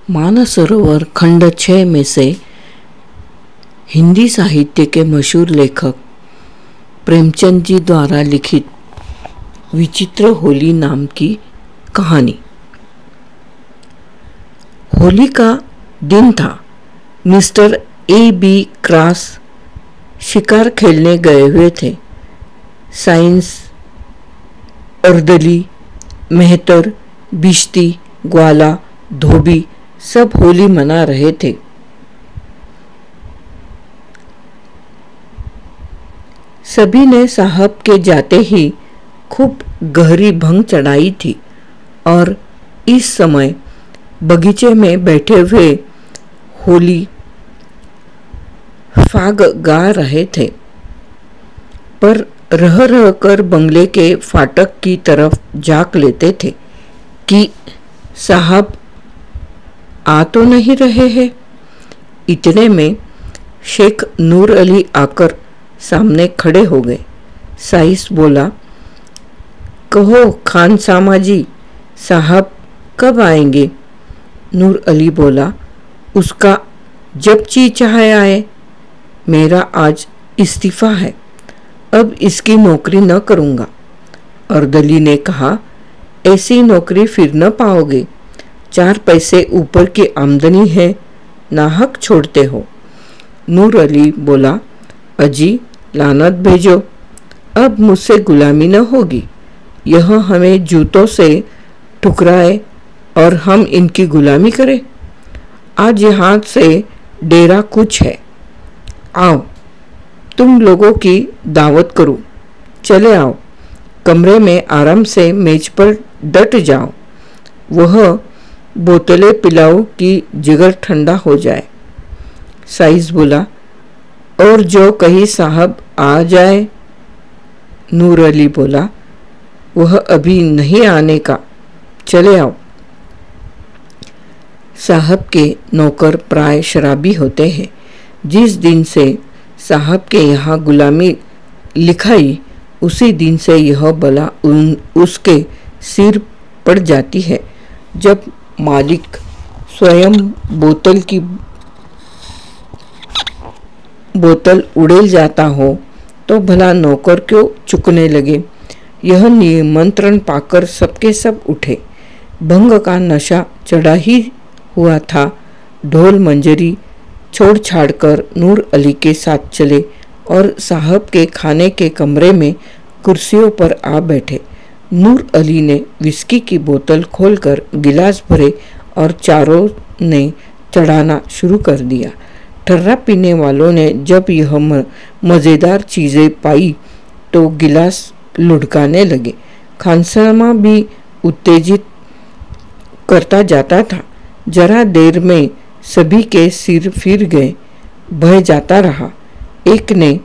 मानसरोवर खंड 6 में से हिंदी साहित्य के मशहूर लेखक प्रेमचंद जी द्वारा लिखित विचित्र होली नाम की कहानी। होली का दिन था। Mister A.B. क्रास शिकार खेलने गए हुए थे। साइंस, अर्दली, मेहतर, बिश्ती, ग्वाला, धोबी सब होली मना रहे थे। सभी ने साहब के जाते ही खूब गहरी भंग चढ़ाई थी और इस समय बगीचे में बैठे हुए होली फाग गा रहे थे, पर रह रह कर बंगले के फाटक की तरफ झांक लेते थे कि साहब आ तो नहीं रहे हैं। इतने में शेख नूर अली आकर सामने खड़े हो गए। साइस बोला, कहो खान सामा जी, साहब कब आएंगे? नूर अली बोला, उसका जब जी चाहे आए। मेरा आज इस्तीफा है, अब इसकी नौकरी न करूँगा। अर्दली ने कहा, ऐसी नौकरी फिर न पाओगे। 4 पैसे ऊपर की आमदनी है, नाहक छोड़ते हो। नूर अली बोला, अजी लानत भेजो, अब मुझसे गुलामी न होगी। यह हमें जूतों से ठुकराए और हम इनकी गुलामी करें। आज यहाँ से डेरा कुछ है। आओ तुम लोगों की दावत करूं। चले आओ, कमरे में आराम से मेज पर डट जाओ। वह बोतलें पिलाओ कि जिगर ठंडा हो जाए। साइस बोला, और जो कहीं साहब आ जाए। नूर अली बोला, वह अभी नहीं आने का, चले आओ। साहब के नौकर प्राय शराबी होते हैं। जिस दिन से साहब के यहाँ गुलामी लिखाई, उसी दिन से यह बला उसके सिर पड़ जाती है। जब मालिक स्वयं बोतल उड़ेल जाता हो तो भला नौकर क्यों चुकने लगे। यह निमंत्रण पाकर सबके सब उठे। भंग का नशा चढ़ा ही हुआ था। ढोल मंजरी छोड़ छाड़ कर नूर अली के साथ चले और साहब के खाने के कमरे में कुर्सियों पर आ बैठे। नूर अली ने विस्की की बोतल खोलकर गिलास भरे और चारों ने चढ़ाना शुरू कर दिया। ठर्रा पीने वालों ने जब यह मज़ेदार चीज़ें पाई तो गिलास लुढ़काने लगे। खानसामा भी उत्तेजित करता जाता था। जरा देर में सभी के सिर फिर गए, बह जाता रहा। एक ने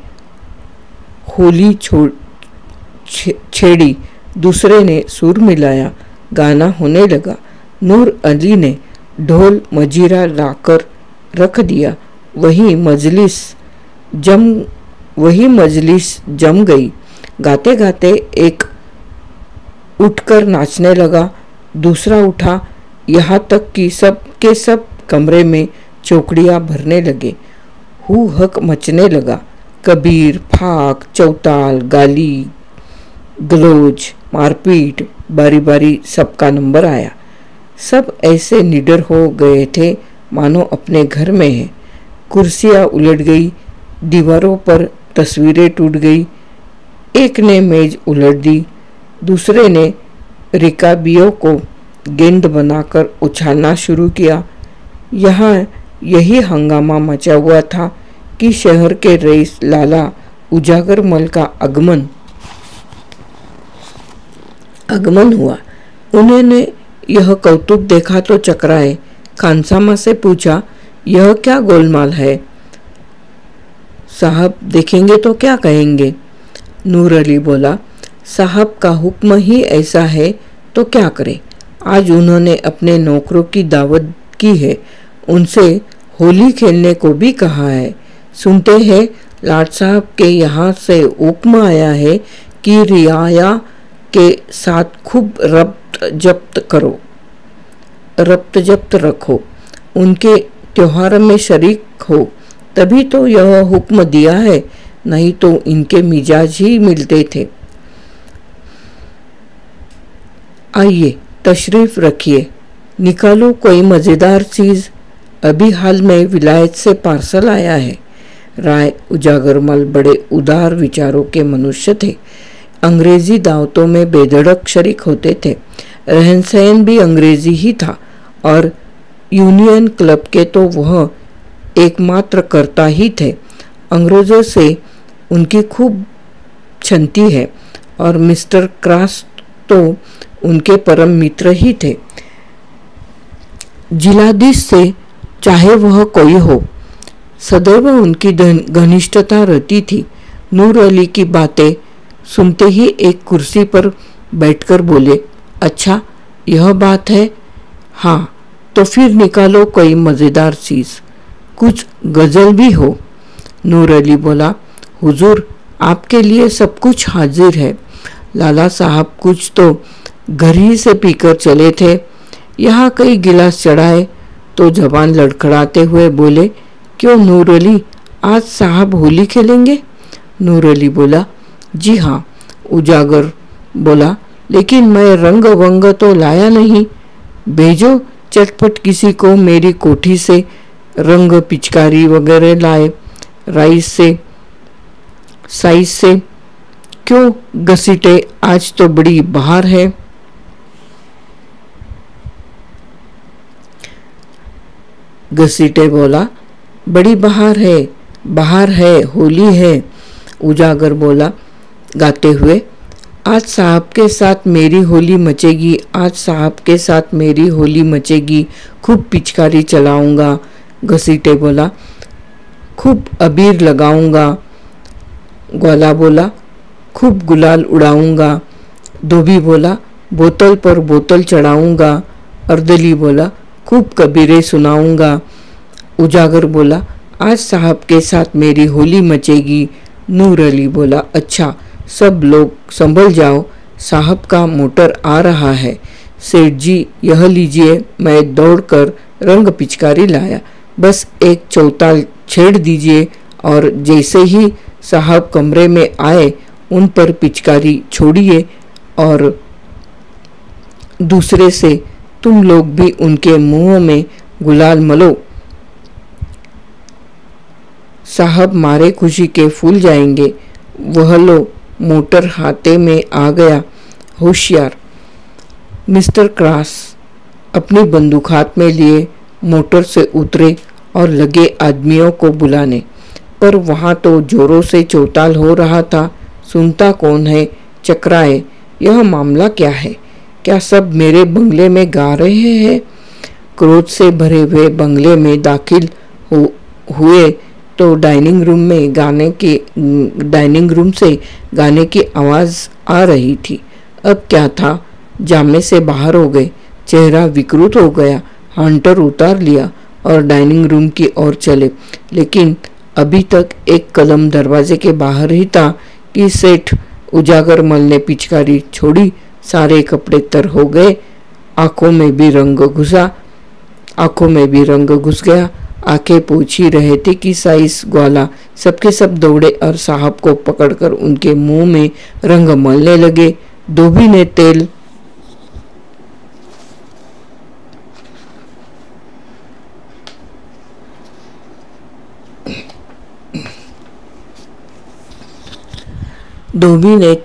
होली छेड़ी, दूसरे ने सुर मिलाया, गाना होने लगा। नूर अली ने ढोल मजीरा लाकर रख दिया। वही मजलिस जम गई। गाते गाते एक उठकर नाचने लगा, दूसरा उठा, यहाँ तक कि सब के सब कमरे में चौकड़ियाँ भरने लगे। हू हक मचने लगा। कबीर, फाक, चौताल, गाली गलौज, मारपीट, बारी बारी सबका नंबर आया। सब ऐसे निडर हो गए थे मानो अपने घर में है। कुर्सियाँ उलट गई, दीवारों पर तस्वीरें टूट गई। एक ने मेज उलट दी, दूसरे ने रिकाबियों को गेंद बनाकर उछालना शुरू किया। यहाँ यही हंगामा मचा हुआ था कि शहर के रईस लाला उजागर मल का आगमन हुआ। उन्होंने यह कौतुक देखा तो चकराए। खानसामा से पूछा, यह क्या गोलमाल है? साहब देखेंगे तो क्या कहेंगे? नूर अली बोला, साहब का हुक्म ही ऐसा है तो क्या करे। आज उन्होंने अपने नौकरों की दावत की है, उनसे होली खेलने को भी कहा है। सुनते हैं लाट साहब के यहाँ से हुक्म आया है कि रियाया के साथ खूब रब्त जब्त रखो। उनके त्योहार में शरीक हो, तभी तो यह हुक्म दिया है, नहीं तो इनके मिजाज ही मिलते थे। आइए तशरीफ रखिए, निकालो कोई मज़ेदार चीज़, अभी हाल में विलायत से पार्सल आया है। राय उजागरमल बड़े उदार विचारों के मनुष्य थे। अंग्रेजी दावतों में बेधड़क शरीक होते थे। रहन सहन भी अंग्रेजी ही था और यूनियन क्लब के तो वह एकमात्र कर्ता ही थे। अंग्रेज़ों से उनकी खूब छनती है और मिस्टर क्रॉस तो उनके परम मित्र ही थे। जिलाधीश से चाहे वह कोई हो, सदैव उनकी घनिष्ठता रहती थी। नूर अली की बातें सुनते ही एक कुर्सी पर बैठकर बोले, अच्छा यह बात है, हाँ तो फिर निकालो कोई मज़ेदार चीज़, कुछ गज़ल भी हो। नूर अली बोला, हुजूर आपके लिए सब कुछ हाजिर है। लाला साहब कुछ तो घर ही से पीकर चले थे, यहाँ कई गिलास चढ़ाए तो जवान लड़खड़ाते हुए बोले, क्यों नूर अली, आज साहब होली खेलेंगे? नूर अली बोला, जी हाँ। उजागर बोला, लेकिन मैं रंग वंग तो लाया नहीं, भेजो चटपट किसी को मेरी कोठी से रंग पिचकारी वगैरह लाए। साइज से क्यों घसीटे, आज तो बड़ी बहार है। घसीटे बोला, बड़ी बहार है, होली है। उजागर बोला गाते हुए, आज साहब के साथ मेरी होली मचेगी, आज साहब के साथ मेरी होली मचेगी, खूब पिचकारी चलाऊंगा। घसीटे बोला, खूब अबीर लगाऊंगा। ग्वाला बोला, खूब गुलाल उड़ाऊंगा। धोबी बोला, बोतल पर बोतल चढ़ाऊंगा। अर्दली बोला, खूब कबीरे सुनाऊंगा। उजागर बोला, आज साहब के साथ मेरी होली मचेगी। नूर अली बोला, अच्छा सब लोग संभल जाओ, साहब का मोटर आ रहा है। सेठ जी यह लीजिए, मैं दौड़कर रंग पिचकारी लाया, बस एक चौताल छेड़ दीजिए और जैसे ही साहब कमरे में आए उन पर पिचकारी छोड़िए और दूसरे से तुम लोग भी उनके मुंह में गुलाल मलो। साहब मारे खुशी के फूल जाएंगे। वह लो मोटर हाथे में आ गया। होशियार। मिस्टर क्रॉस अपनी बंदूक हाथ में लिए मोटर से उतरे और लगे आदमियों को बुलाने, पर वहाँ तो जोरों से चौताल हो रहा था। सुनता कौन है, चकराए, यह मामला क्या है? क्या सब मेरे बंगले में गा रहे हैं? क्रोध से भरे हुए बंगले में दाखिल हुए तो डाइनिंग रूम से गाने की आवाज़ आ रही थी। अब क्या था, जामे से बाहर हो गए, चेहरा विकृत हो गया, हंटर उतार लिया और डाइनिंग रूम की ओर चले, लेकिन अभी तक एक कदम दरवाजे के बाहर ही था कि सेठ उजागरमल ने पिचकारी छोड़ी। सारे कपड़े तर हो गए, आंखों में भी रंग घुस गया। आंखें पूछ ही रहे थे कि साइस ग्वाला सबके सब दौड़े और साहब को पकड़कर उनके मुंह में रंग मलने लगे। धोबी ने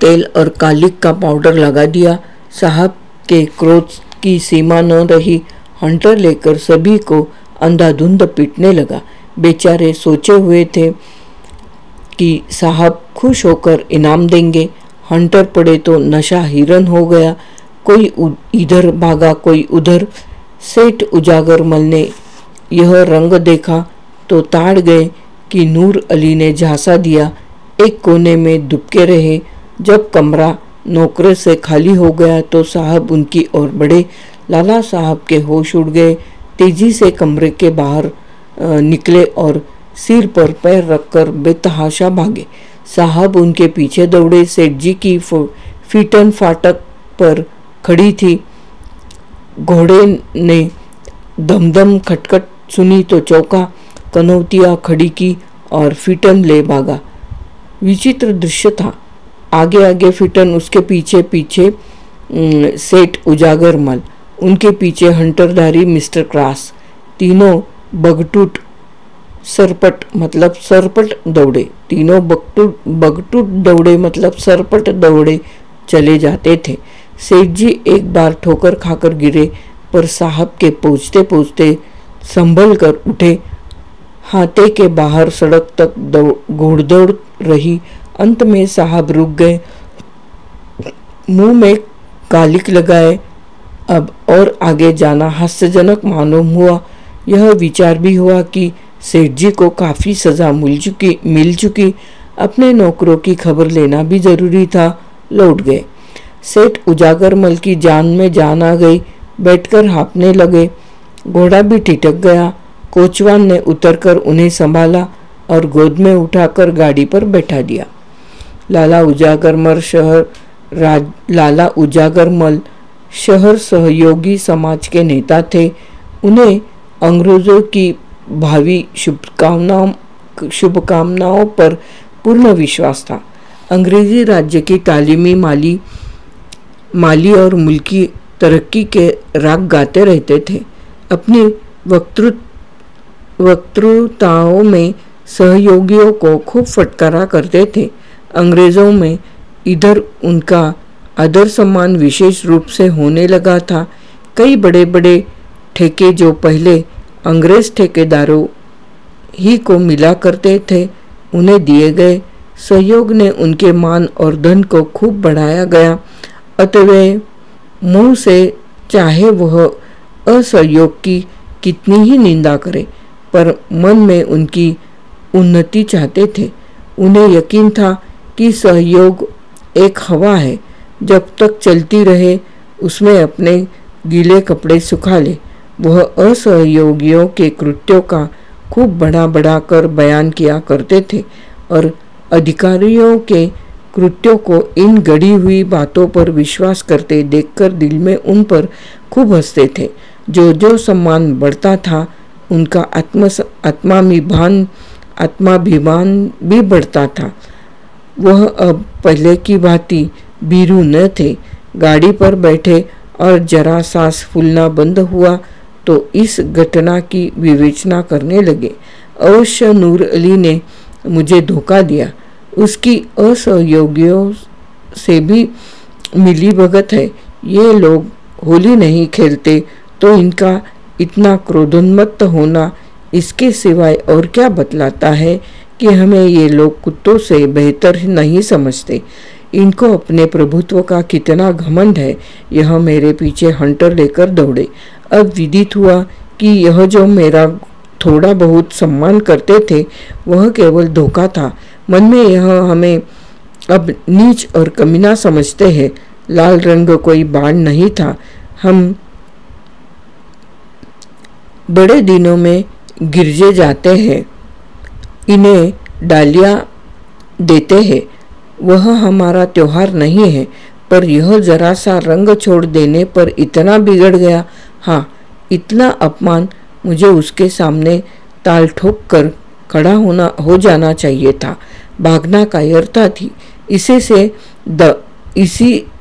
तेल और कालिक का पाउडर लगा दिया। साहब के क्रोध की सीमा न रही। हंटर लेकर सभी को अंधाधुंध पीटने लगा। बेचारे सोचे हुए थे कि साहब खुश होकर इनाम देंगे। हंटर पड़े तो नशा हिरन हो गया, कोई इधर भागा कोई उधर। सेठ उजागरमल ने यह रंग देखा तो ताड़ गए कि नूर अली ने झांसा दिया। एक कोने में दुबके रहे। जब कमरा नौकरे से खाली हो गया तो साहब उनकी ओर बढ़े। लाला साहब के होश उड़ गए, तेजी से कमरे के बाहर निकले और सिर पर पैर रखकर बेतहाशा भागे। साहब उनके पीछे दौड़े। सेठ जी की फीटन फाटक पर खड़ी थी। घोड़े ने दमदम खटखट सुनी तो चौंका, कनौतियाँ खड़ी की और फिटन ले भागा। विचित्र दृश्य था। आगे आगे फिटन, उसके पीछे पीछे सेठ उजागरमल, उनके पीछे हंटरधारी मिस्टर क्रॉस। तीनों बगटूट सरपट मतलब सरपट दौड़े। तीनों बगटूट दौड़े मतलब सरपट दौड़े चले जाते थे। सेठ जी एक बार ठोकर खाकर गिरे, पर साहब के पहुँचते पहुँचते संभल कर उठे। हाथे के बाहर सड़क तक घोड़दौड़ रही। अंत में साहब रुक गए, मुंह में कालिक लगाए। अब और आगे जाना हास्यजनक मालूम हुआ। यह विचार भी हुआ कि सेठ जी को काफ़ी सज़ा मिल चुकी। अपने नौकरों की खबर लेना भी जरूरी था। लौट गए। सेठ उजागरमल की जान में जान आ गई। बैठकर हाँफने लगे। घोड़ा भी ठिठक गया। कोचवान ने उतरकर उन्हें संभाला और गोद में उठाकर गाड़ी पर बैठा दिया। लाला उजागरमल शहर सहयोगी समाज के नेता थे। उन्हें अंग्रेजों की भावी शुभकामनाओं पर पूर्ण विश्वास था। अंग्रेजी राज्य की तालीमी माली और मुल्की तरक्की के राग गाते रहते थे। अपनी वक्तृताओं में सहयोगियों को खूब फटकारा करते थे। अंग्रेज़ों में इधर उनका आदर सम्मान विशेष रूप से होने लगा था। कई बड़े बड़े ठेके जो पहले अंग्रेज ठेकेदारों ही को मिला करते थे, उन्हें दिए गए। सहयोग ने उनके मान और धन को खूब बढ़ाया गया। अतः मुंह से चाहे वह असहयोग की कितनी ही निंदा करे, पर मन में उनकी उन्नति चाहते थे। उन्हें यकीन था कि सहयोग एक हवा है, जब तक चलती रहे उसमें अपने गीले कपड़े सुखा ले। वह असहयोगियों के कृत्यों का खूब बढ़ा कर बयान किया करते थे और अधिकारियों के कृत्यों को इन गढ़ी हुई बातों पर विश्वास करते देखकर दिल में उन पर खूब हंसते थे। जो सम्मान बढ़ता था, उनका आत्माभिमान भी बढ़ता था। वह अब पहले की भांति भीरू न थे। गाड़ी पर बैठे और जरा सांस फूलना बंद हुआ तो इस घटना की विवेचना करने लगे। अवश्य नूर अली ने मुझे धोखा दिया। उसकी असहयोगियों से भी मिली भगत है। ये लोग होली नहीं खेलते तो इनका इतना क्रोधोन्मत्त होना इसके सिवाय और क्या बतलाता है कि हमें ये लोग कुत्तों से बेहतर नहीं समझते। इनको अपने प्रभुत्व का कितना घमंड है। यह मेरे पीछे हंटर लेकर दौड़े। अब विदित हुआ कि यह जो मेरा थोड़ा बहुत सम्मान करते थे, वह केवल धोखा था। मन में यह हमें अब नीच और कमीना समझते हैं। लाल रंग कोई बाण नहीं था। हम बड़े दिनों में गिरजे जाते हैं, इन्हें डालियाँ देते हैं। वह हमारा त्योहार नहीं है, पर यह जरा सा रंग छोड़ देने पर इतना बिगड़ गया। हाँ, इतना अपमान मुझे उसके सामने ताल ठोक कर खड़ा हो जाना चाहिए था। भागना कायरता थी।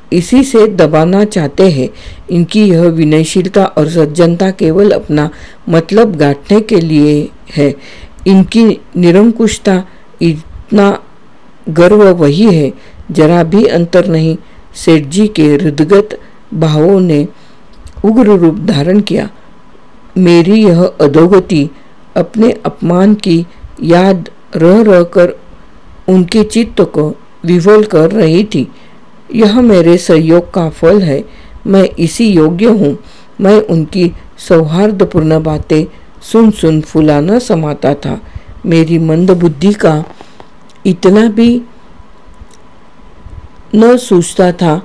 इसी से दबाना चाहते हैं। इनकी यह विनयशीलता और सज्जनता केवल अपना मतलब गांठने के लिए है। इनकी निरंकुशता, इतना गर्व वही है। जरा भी अंतर नहीं। सेठ जी के हृदगत भावों ने उग्र रूप धारण किया। मेरी यह अधोगति अपने अपमान की याद रह कर उनके चित्त को विवल कर रही थी। यह मेरे सहयोग का फल है। मैं इसी योग्य हूँ। मैं उनकी सौहार्दपूर्ण बातें सुन फूला न समाता था। मेरी मंद बुद्धि का इतना भी न सूझता था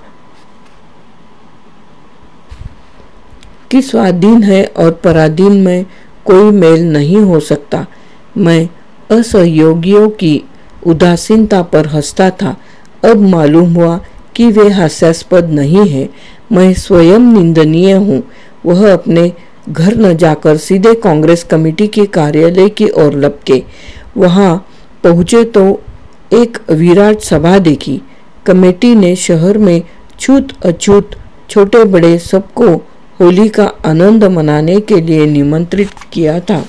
कि स्वाधीन है और पराधीन में कोई मेल नहीं हो सकता। मैं असहयोगियों की उदासीनता पर हंसता था। अब मालूम हुआ कि वे हास्यास्पद नहीं है। मैं स्वयं निंदनीय हूँ। वह अपने घर न जाकर सीधे कांग्रेस कमेटी के कार्यालय की ओर लपके। वहां पहुंचे तो एक विराट सभा देखी। कमेटी ने शहर में छूत अछूत छोटे बड़े सबको होली का आनंद मनाने के लिए निमंत्रित किया था।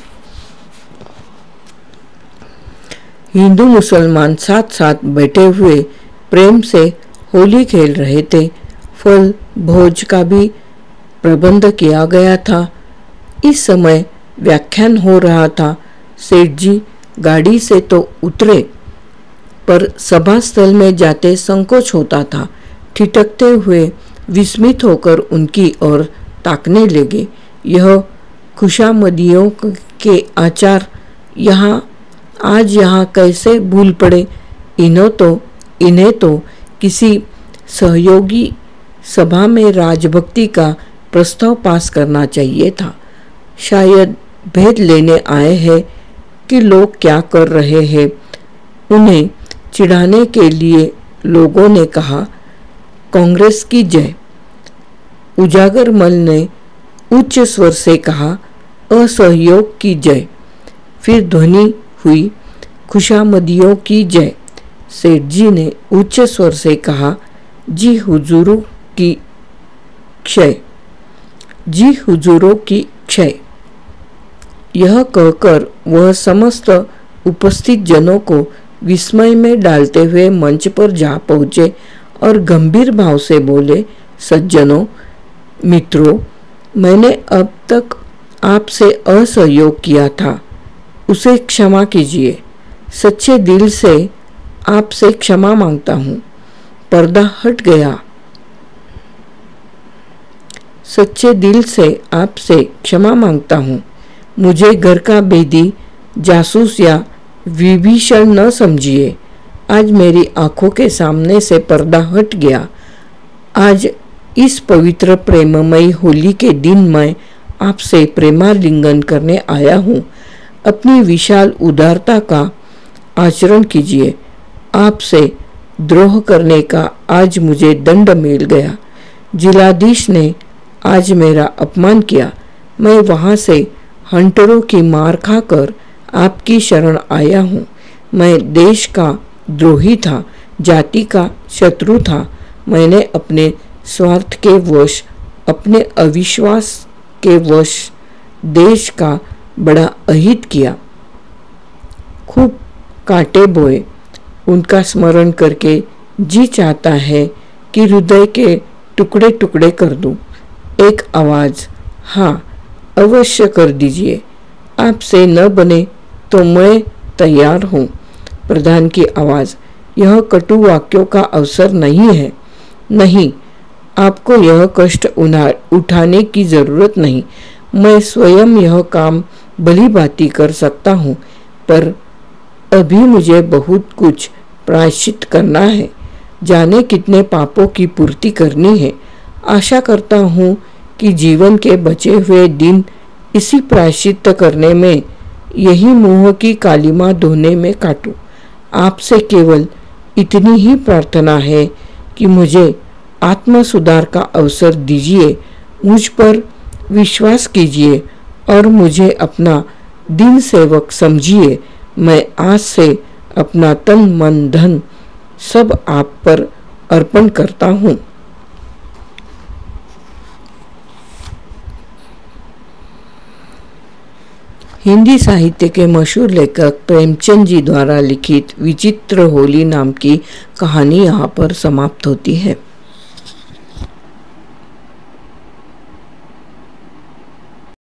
हिंदू मुसलमान साथ साथ बैठे हुए प्रेम से होली खेल रहे थे। फल भोज का भी प्रबंध किया गया था। इस समय व्याख्यान हो रहा था। सेठ जी गाड़ी से तो उतरे, पर सभा स्थल में जाते संकोच होता था। ठिठकते हुए विस्मित होकर उनकी ओर ताकने लगे। यह खुशामदियों के आचार आज यहाँ कैसे भूल पड़े। इन्हें तो किसी सहयोगी सभा में राजभक्ति का प्रस्ताव पास करना चाहिए था। शायद भेद लेने आए हैं कि लोग क्या कर रहे हैं। उन्हें चिढ़ाने के लिए लोगों ने कहा, कांग्रेस की जय। उजागर मल ने उच्च स्वर से कहा, असहयोग की जय। फिर ध्वनि हुई, खुशामदियों की जय। सेठ जी ने उच्च स्वर से कहा, जी हुजूरों की क्षय, जी हुजूरों की क्षय। यह कहकर वह समस्त उपस्थित जनों को विस्मय में डालते हुए मंच पर जा पहुँचे और गंभीर भाव से बोले, सज्जनों, मित्रों, मैंने अब तक आपसे असहयोग किया था, उसे क्षमा कीजिए। सच्चे दिल से आपसे क्षमा मांगता हूँ। पर्दा हट गया। सच्चे दिल से आपसे क्षमा मांगता हूँ। मुझे घर का भेदी, जासूस या विभीषण न समझिए। आज मेरी आंखों के सामने से पर्दा हट गया। आज इस पवित्र प्रेममयी होली के दिन मैं आपसे प्रेमालिंगन करने आया हूँ। अपनी विशाल उदारता का आचरण कीजिए। आपसे द्रोह करने का आज मुझे दंड मिल गया। जिलाधीश ने आज मेरा अपमान किया। मैं वहाँ से हंटरों की मार खाकर आपकी शरण आया हूँ। मैं देश का द्रोही था, जाति का शत्रु था। मैंने अपने स्वार्थ के वश, अपने अविश्वास के वश देश का बड़ा अहित किया। खूब कांटे बोए। उनका स्मरण करके जी चाहता है कि हृदय के टुकड़े टुकड़े कर दूं। एक आवाज़, हाँ अवश्य कर दीजिए। आपसे न बने तो मैं तैयार हूँ। प्रधान की आवाज़, यह कटु वाक्यों का अवसर नहीं है। नहीं, आपको यह कष्ट उठाने की जरूरत नहीं। मैं स्वयं यह काम भली भांति कर सकता हूँ, पर अभी मुझे बहुत कुछ प्रायश्चित करना है। जाने कितने पापों की पूर्ति करनी है। आशा करता हूँ कि जीवन के बचे हुए दिन इसी प्रायश्चित करने में, यही मुंह की कालिमा धोने में काटूं। आपसे केवल इतनी ही प्रार्थना है कि मुझे आत्म सुधार का अवसर दीजिए। मुझ पर विश्वास कीजिए और मुझे अपना दिन सेवक समझिए। मैं आज से अपना तन मन धन सब आप पर अर्पण करता हूँ। हिंदी साहित्य के मशहूर लेखक प्रेमचंद जी द्वारा लिखित विचित्र होली नाम की कहानी यहाँ पर समाप्त होती है।